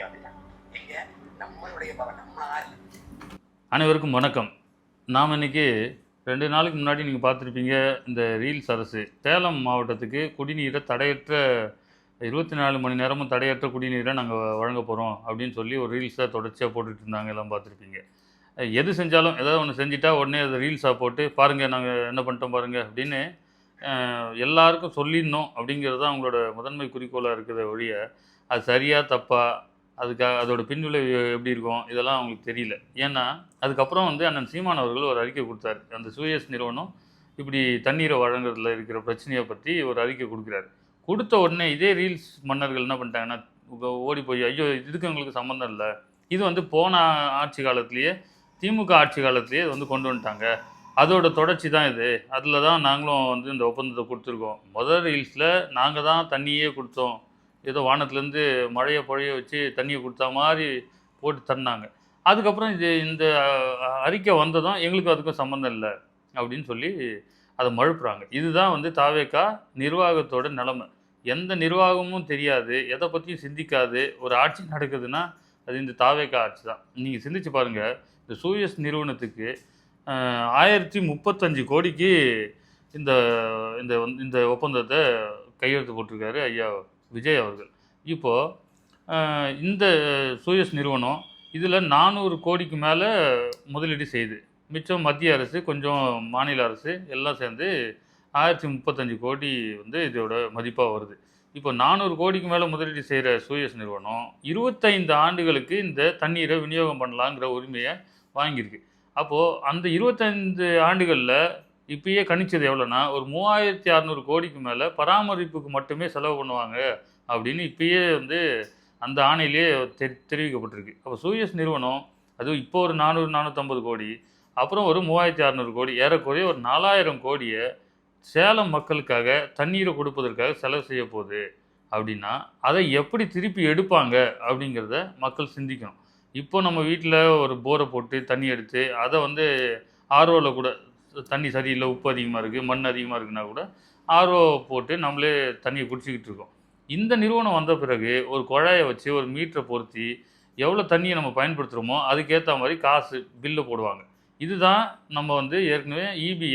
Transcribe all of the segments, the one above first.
முடியும் அப்படின்னா இங்க நம்மளுடைய அனைவருக்கும் வணக்கம். நாம் இன்னைக்கு 2 நாளுக்கு முன்னாடி நீங்கள் பார்த்துருப்பீங்க, இந்த ரீல்ஸ் அரசு சேலம் மாவட்டத்துக்கு குடிநீரை தடையற்ற 24 மணி நேரமும் தடையற்ற குடிநீரை நாங்கள் வழங்க போகிறோம் அப்படின்னு சொல்லி ஒரு ரீல்ஸை தொடர்ச்சியாக போட்டுட்டு இருந்தாங்க. எல்லாம் பார்த்துருப்பீங்க. எது செஞ்சாலும் ஏதாவது ஒன்று செஞ்சுட்டா உடனே அதை ரீல்ஸாக போட்டு பாருங்கள் நாங்கள் என்ன பண்ணிட்டோம் பாருங்கள் அப்படின்னு எல்லாருக்கும் சொல்லிடணும் அப்படிங்கிறது தான் அவங்களோட முதன்மை குறிக்கோளாக இருக்கிற ஒழிய அது சரியாக தப்பா அதோட பின்விளைவு எப்படி இருக்கும் இதெல்லாம் அவங்களுக்கு தெரியல. ஏன்னா அதுக்கப்புறம் அண்ணன் சீமான் அவர்கள் ஒரு அறிக்கை கொடுத்தாரு. அந்த சூயஸ் நிறுவனம் இப்படி தண்ணீரை வழங்குறதுல இருக்கிற பிரச்சனையை பற்றி ஒரு அறிக்கை கொடுக்குறாரு. கொடுத்த உடனே இதே ரீல்ஸ் மன்னர்கள் என்ன பண்ணிட்டாங்கன்னா ஓடி போய் ஐயோ இதுக்கு எங்களுக்கு சம்மந்தம் இல்லை, இது போன ஆட்சி காலத்திலேயே திமுக ஆட்சி காலத்திலேயே கொண்டு வந்துட்டாங்க, அதோட தொடர்ச்சி தான் இது, அதில் தான் நாங்களும் இந்த ஒப்பந்தத்தை கொடுத்துருக்கோம், முதல் ரீல்ஸில் நாங்கள் தான் தண்ணியே கொடுத்தோம், ஏதோ வானத்துலேருந்து மழையை பொழைய வச்சு தண்ணியை கொடுத்தா மாதிரி போட்டு தந்தாங்க, அதுக்கப்புறம் இந்த அறிக்கை வந்ததும் எங்களுக்கு அதுக்கும் சம்மந்தம் இல்லை அப்படின்னு சொல்லி அதை மழுப்புறாங்க. இதுதான் தாவேகா நிர்வாகத்தோட நிலைமை. எந்த நிர்வாகமும் தெரியாது, எதை பற்றியும் சிந்திக்காது ஒரு ஆட்சி நடக்குதுன்னா அது இந்த தாவேகா ஆட்சி தான். நீங்கள் சிந்திச்சு பாருங்கள், இந்த சூயஸ் நிறுவனத்துக்கு 1035 கோடிக்கு இந்த இந்த இந்த ஒப்பந்தத்தை கையெழுத்து போட்டிருக்காரு ஐயா விஜய் அவர்கள். இப்போது இந்த சூயஸ் நிறுவனம் இதில் 400 கோடிக்கு மேலே முதலீடு செய்யுது. மிச்சம் மத்திய அரசு கொஞ்சம் மாநில அரசு எல்லாம் சேர்ந்து 1035 கோடி இதோட மதிப்பாக வருது. இப்போ 400 கோடிக்கு மேலே முதலீடு செய்கிற சூயஸ் நிறுவனம் 25 ஆண்டுகளுக்கு இந்த தண்ணீரை விநியோகம் பண்ணலாங்கிற உரிமையை வாங்கியிருக்கு. அப்போது அந்த 25 ஆண்டுகளில் இப்பயே கணிச்சது எவ்வளோன்னா ஒரு 3600 கோடிக்கு மேலே பராமரிப்புக்கு மட்டுமே செலவு பண்ணுவாங்க அப்படின்னு இப்பயே அந்த ஆணையிலே தெரிவிக்கப்பட்டிருக்கு. அப்போ சூயஸ் நிறுவனம் அதுவும் இப்போ ஒரு 400-450 கோடி, அப்புறம் ஒரு 3600 கோடி, ஏறக்குறைய ஒரு 4000 கோடியை சேலம் மக்களுக்காக தண்ணீரை கொடுப்பதற்காக செலவு செய்ய போகுது அப்படின்னா அதை எப்படி திருப்பி எடுப்பாங்க அப்படிங்கிறத மக்கள் சிந்திக்கணும். இப்போ நம்ம வீட்டில் ஒரு போரை போட்டு தண்ணி எடுத்து அதை ஆர்ஓவில் கூட தண்ணி சரியில்லை, உப்பு அதிகமாக இருக்குது, மண் அதிகமாக இருக்குன்னா கூட ஆர்ஓ போட்டு நம்மளே தண்ணியை குடிச்சிக்கிட்டு இருக்கோம். இந்த நிறுவனம் வந்த பிறகு ஒரு குழாயை வச்சு ஒரு மீட்டரை பொருத்தி எவ்வளோ தண்ணியை நம்ம பயன்படுத்துகிறோமோ அதுக்கேற்ற மாதிரி காசு பில்லு போடுவாங்க. இதுதான் நம்ம ஏற்கனவே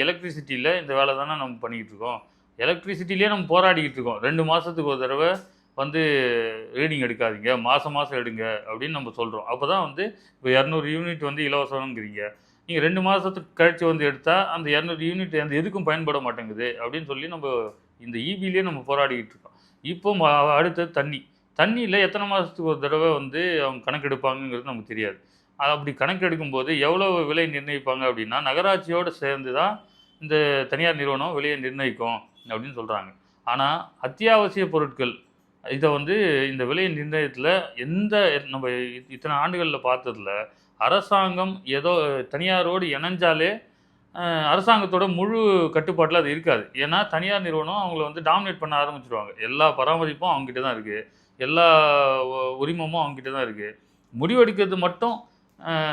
எலக்ட்ரிசிட்டியில் இந்த வேலை தானே நம்ம பண்ணிக்கிட்டு இருக்கோம். எலக்ட்ரிசிட்டிலே நம்ம போராடிக்கிட்டு இருக்கோம். 2 மாதத்துக்கு ஒரு தடவை ரீடிங் எடுக்காதீங்க, மாதம் எடுங்க அப்படின்னு நம்ம சொல்கிறோம். அப்போ தான் இப்போ 200 யூனிட் இலவசம்ங்கிறீங்க, நீங்கள் 2 மாதத்துக்கு கழித்து எடுத்தால் அந்த 200 யூனிட் எதுக்கும் பயன்பட மாட்டேங்குது அப்படின்னு சொல்லி நம்ம இந்த ஈபிலே நம்ம போராடிக்கிட்டு இருக்கோம். இப்போ அடுத்தது தண்ணியில் எத்தனை மாதத்துக்கு ஒரு தடவை அவங்க கணக்கெடுப்பாங்கங்கிறது நமக்கு தெரியாது. அது அப்படி கணக்கெடுக்கும்போது எவ்வளோ விலை நிர்ணயிப்பாங்க அப்படின்னா நகராட்சியோடு சேர்ந்து தான் இந்த தனியார் நிறுவனம் விலையை நிர்ணயிக்கும் அப்படின்னு சொல்கிறாங்க. ஆனால் அத்தியாவசிய பொருட்கள் இதை இந்த விலை நிர்ணயத்தில் நம்ம இத்தனை ஆண்டுகளில் பார்த்ததில் அரசாங்கம் ஏதோ தனியாரோடு இணைஞ்சாலே அரசாங்கத்தோட முழு கட்டுப்பாட்டில் அது இருக்காது. ஏன்னா தனியார் நிறுவனம் அவங்கள டாமினேட் பண்ண ஆரம்பிச்சிடுவாங்க. எல்லா பராமரிப்பும் அவங்ககிட்ட தான் இருக்குது, எல்லா உரிமமும் அவங்ககிட்ட தான் இருக்குது. முடிவெடுக்கிறது மட்டும்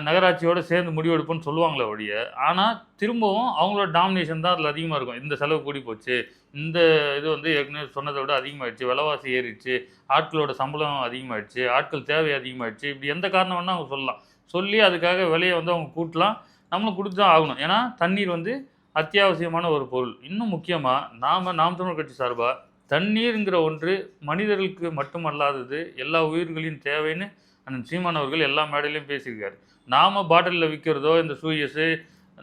நகராட்சியோடு சேர்ந்து முடிவெடுப்புன்னு சொல்லுவாங்களே ஒழிய, ஆனால் திரும்பவும் அவங்களோட டாமினேஷன் தான் அதில் அதிகமாக இருக்கும். இந்த செலவு கூடி போச்சு, இந்த இது ஏற்கனவே சொன்னதை விட அதிகமாகிடுச்சு, விலைவாசி ஏறிடுச்சு, ஆட்களோட சம்பளம் அதிகமாகிடுச்சு, ஆட்கள் தேவை அதிகமாகிடுச்சு, இப்படி எந்த காரணம் வேணால் அவங்க சொல்லி அதுக்காக விலையை அவங்க கூட்டலாம், நம்மளும் கொடுத்து தான் ஆகணும். ஏன்னா தண்ணீர் அத்தியாவசியமான ஒரு பொருள். இன்னும் முக்கியமாக நாம் தமிழர் கட்சி சார்பாக தண்ணீருங்கிற ஒன்று மனிதர்களுக்கு மட்டுமல்லாதது எல்லா உயிர்களின் தேவைன்னு அண்ணன் சீமான் அவர்கள் எல்லா மேடையிலையும் பேசியிருக்காரு. நாம் பாட்டிலில் விற்கிறதோ இந்த சூயஸு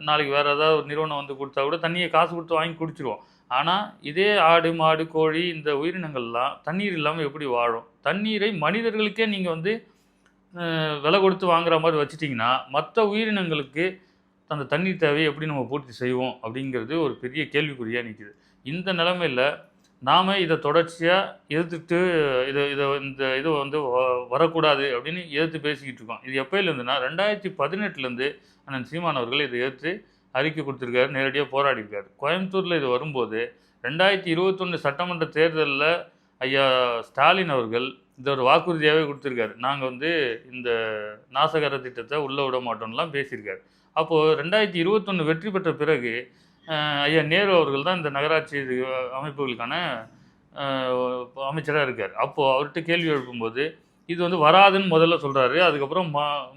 நாளைக்கு வேறு ஏதாவது ஒரு நிறுவனம் கொடுத்தா கூட தண்ணியை காசு கொடுத்து வாங்கி குடிச்சிடுவோம். ஆனால் இதே ஆடு மாடு கோழி இந்த உயிரினங்கள்லாம் தண்ணீர் இல்லாமல் எப்படி வாழும்? தண்ணீரை மனிதர்களுக்கே நீங்கள் விலை கொடுத்து வாங்குற மாதிரி வச்சுட்டிங்கன்னா மற்ற உயிரினங்களுக்கு அந்த தண்ணீர் தேவையை எப்படி நம்ம பூர்த்தி செய்வோம் அப்படிங்கிறது ஒரு பெரிய கேள்விக்குறியாக நிற்கிது. இந்த நிலைமையில் நாம் இதை தொடர்ச்சியாக எதிர்த்துட்டு இந்த இது வரக்கூடாது அப்படின்னு எதிர்த்து பேசிக்கிட்டு இருக்கோம். இது எப்போயிலேருந்துன்னா 2018 அண்ணன் சீமான் அவர்கள் இதை எதிர்த்து அறிக்கை கொடுத்துருக்காரு, நேரடியாக போராடிருக்காரு. கோயம்புத்தூரில் இது வரும்போது 2021 சட்டமன்ற தேர்தலில் ஐயா ஸ்டாலின் அவர்கள் இதை ஒரு வாக்குறுதியாகவே கொடுத்துருக்காரு. நாங்கள் இந்த நாசகர திட்டத்தை உள்ளே விட மாட்டோம்லாம் பேசியிருக்காரு. அப்போது 2021 வெற்றி பெற்ற பிறகு ஐயா நேரு அவர்கள் தான் இந்த நகராட்சி அமைப்புகளுக்கான அமைச்சராக இருக்கார். அப்போது அவர்கிட்ட கேள்வி எழுப்பும்போது இது வந்து வராதுன்னு முதல்ல சொல்கிறாரு. அதுக்கப்புறம்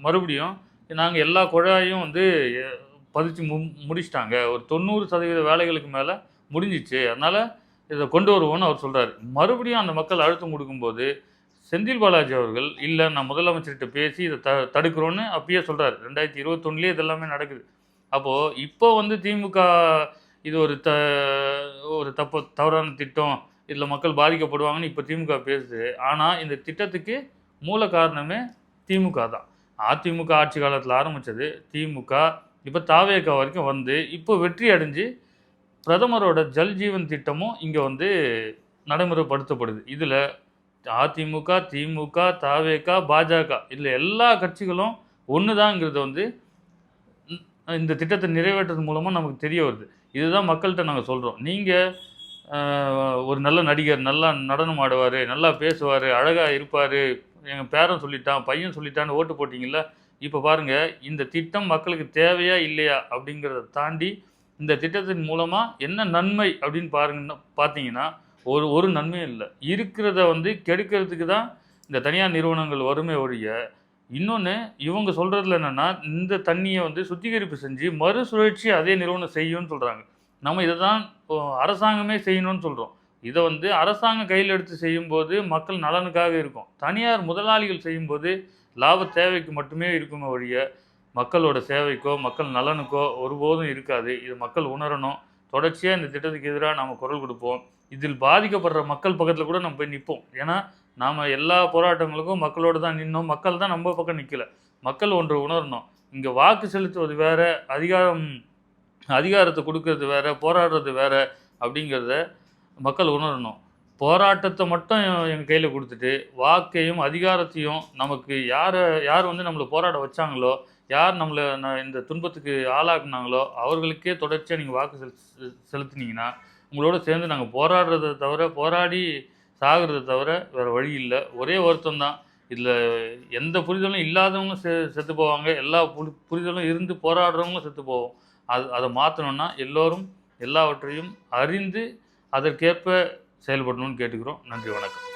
மறுபடியும் நாங்கள் எல்லா குழாயும் வந்து பதிச்சு முடிச்சிட்டாங்க, ஒரு 90% வேலைகளுக்கு மேலே முடிஞ்சிச்சு, அதனால் இதை கொண்டு வருவோம்னு அவர் சொல்கிறாரு. மறுபடியும் அந்த மக்கள் அழுத்தம் கொடுக்கும்போது செந்தில் பாலாஜி அவர்கள் இல்லை நான் முதலமைச்சர்கிட்ட பேசி இதை தடுக்கிறோன்னு அப்பயே சொல்கிறார். 2021 இதெல்லாமே நடக்குது. அப்போது இப்போ வந்து திமுக இது ஒரு தவறான திட்டம், இதில் மக்கள் பாதிக்கப்படுவாங்கன்னு இப்போ திமுக பேசுது. ஆனால் இந்த திட்டத்துக்கு மூல காரணமே திமுக தான். அதிமுக ஆட்சி காலத்தில் ஆரம்பித்தது திமுக, இப்போ தாவேகா வரைக்கும் வந்து இப்போ வெற்றி அடைஞ்சு பிரதமரோட ஜல் ஜீவன் திட்டமும் இங்கே வந்து நடைமுறைப்படுத்தப்படுது. இதில் அதிமுக, திமுக, தாவேகா, பாஜக இதில் எல்லா கட்சிகளும் ஒன்று தாங்கிறது வந்து இந்த திட்டத்தை நிறைவேற்றுறது மூலமாக நமக்கு தெரிய வருது. இதுதான் மக்கள்கிட்ட நாங்கள் சொல்கிறோம். நீங்கள் ஒரு நல்ல நடிகர், நல்லா நடனம் ஆடுவார், நல்லா பேசுவார், அழகாக இருப்பார், எங்கள் பேரன் சொல்லிட்டான், பையன் சொல்லிட்டான்னு ஓட்டு போட்டிங்களா? இப்போ பாருங்கள், இந்த திட்டம் மக்களுக்கு தேவையா இல்லையா அப்படிங்கிறத தாண்டி இந்த திட்டத்தின் மூலமாக என்ன நன்மை அப்படின்னு பார்த்தீங்கன்னா ஒரு நன்மையும் இல்லை. இருக்கிறத வந்து கெடுக்கிறதுக்கு தான் இந்த தனியார் நிறுவனங்கள் வருமே ஒழிய, இன்னொன்று இவங்க சொல்கிறதுல என்னென்னா இந்த தண்ணியை வந்து சுத்திகரிப்பு செஞ்சு மறுசுழற்சி அதே நிறுவனம் செய்யும்னு சொல்கிறாங்க. நம்ம இதை தான் அரசாங்கமே செய்யணும்னு சொல்கிறோம். இதை வந்து அரசாங்கம் கையில் எடுத்து செய்யும்போது மக்கள் நலனுக்காக இருக்கும். தனியார் முதலாளிகள் செய்யும்போது லாப தேவைக்கு மட்டுமே இருக்குமே ஒழிய மக்களோட சேவைக்கோ மக்கள் நலனுக்கோ ஒருபோதும் இருக்காது. இது மக்கள் உணரணும். தொடர்ச்சியாக இந்த திட்டத்துக்கு எதிராக நாம் குரல் கொடுப்போம். இதில் பாதிக்கப்படுற மக்கள் பக்கத்தில் கூட நம்ம போய் நிற்போம். ஏன்னா நாம் எல்லா போராட்டங்களுக்கும் மக்களோடு தான் நின்னோம். மக்கள் தான் நம்ம பக்கம் நிற்கலை. மக்கள் ஒன்று உணரணும். இங்கே வாக்கு செலுத்துவது வேறு, அதிகாரத்தை கொடுக்கறது வேறு, போராடுறது வேறு அப்படிங்கிறத மக்கள் உணரணும். போராட்டத்தை மட்டும் எங்கள் கையில் கொடுத்துட்டு வாக்கையும் அதிகாரத்தையும் நமக்கு யார் வந்து நம்மளை போராட வச்சாங்களோ, யார் நம்மளை இந்த துன்பத்துக்கு ஆளாக்குனாங்களோ அவர்களுக்கே தொடர்ச்சியாக நீங்கள் வாக்கு செலுத்தினீங்கன்னா உங்களோட சேர்ந்து நாங்கள் போராடுறதை தவிர, போராடி சாகிறத தவிர வேறு வழி இல்லை. ஒரே வருத்தம் தான், இதில் எந்த புரிதலும் இல்லாதவங்களும் செத்து போவாங்க, எல்லா புரிதலும் இருந்து போராடுறவங்களும் செத்து போவோம். அதை மாற்றணுன்னா எல்லோரும் எல்லாவற்றையும் அறிந்து அதற்கேற்ப செயல்படணும்னு கேட்டுக்கிறோம். நன்றி, வணக்கம்.